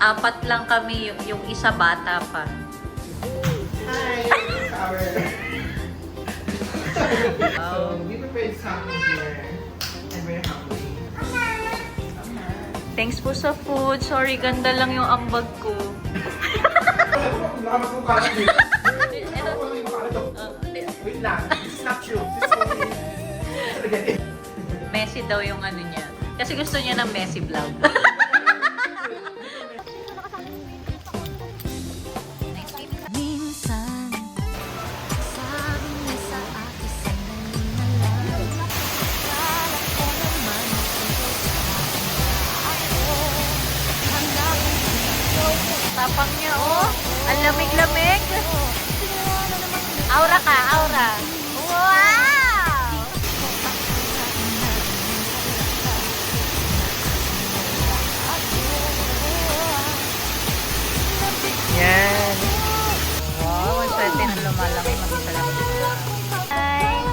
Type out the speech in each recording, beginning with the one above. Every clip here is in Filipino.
apat lang kami, yung isa bata pa. Hi, our... So, we prepared something here. I'm very hungry. Thanks po sa food. Sorry, ganda lang yung ambag ko. Wait lang, it's not true. Messy daw yung ano niya. Kasi gusto niya ng messy vlog. Minsan, sabi niya sa akin sandali na lang. Akala ko naman ako. Hanapin ko Tapang niya, oh. Ang lamig-lamig. Aura ka, aura. Wow! Yan. Wow, ang swerte ng lumalaki. Mag-isa lang. Hi.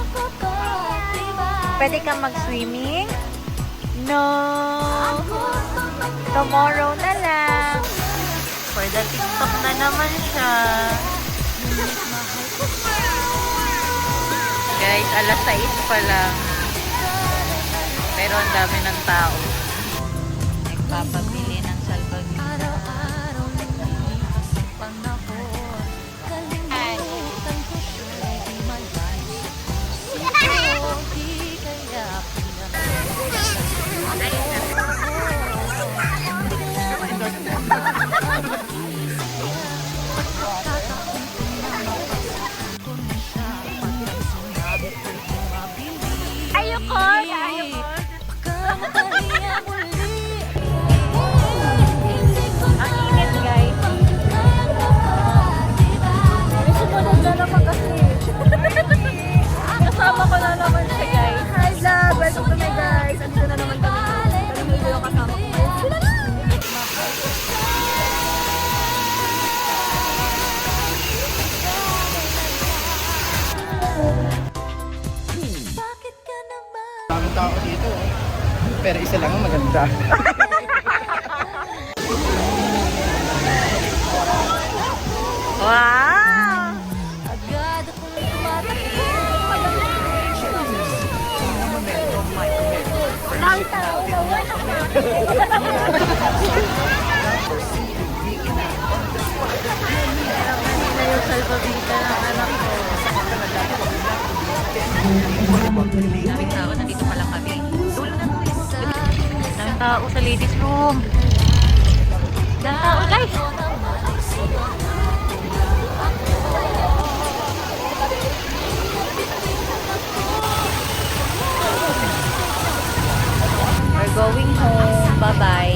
Pwede ka mag-swimming? No. Tomorrow na lang. For the TikTok na naman siya. Guys, alas 6 pa lang. Pero ang dami ng tao. Nagpapabili ng salbagita. araw-araw nag-iisip ako. Kalimutan ko siya, di malayo. Di kaya Ayoko! Ayoko! Ang init, guys. Sumunod na naman kasi. Kasama ko na naman siya, guys. Hi vlog! Welcome to my guys! Andito na naman kami. Alam mo yung kasama ko. Sila na! Bakit ka naman? Daming tao dito. Pero isa lang ang maganda. Wow! Agad akong tumatakbo. Ang tao Kanina yung salbabita ng anak ko. Daming tao, nandito pa lang kami. Dulo na to eh. Daming tao sa ladies room. Daming tao, guys! We're going home. Bye-bye.